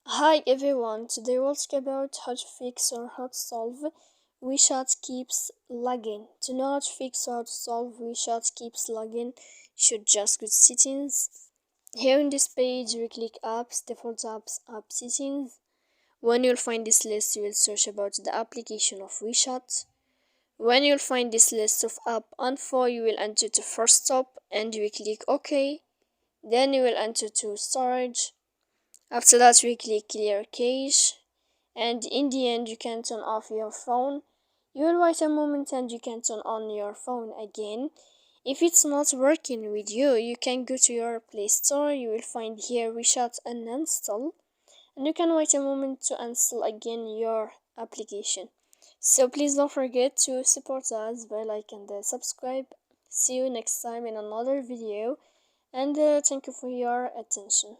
Hi everyone, today we'll talk about how to fix or how to solve WeChat keeps lagging. To know how to fix or how to solve WeChat keeps lagging, you should just go to settings. Here in this page, we click apps, default apps, app settings. When you'll find this list, you will search about the application of WeChat. When you'll find this list of app info, you will enter to first stop and you will click OK. Then you will enter to storage. After that, we click clear cache, and in the end you can turn off your phone. You will wait a moment and you can turn on your phone again. If it's not working with you, you can go to your Play Store. You will find here WeChat uninstall, and you can wait a moment to install again your application. So please don't forget to support us by like and subscribe. See you next time in another video, and thank you for your attention.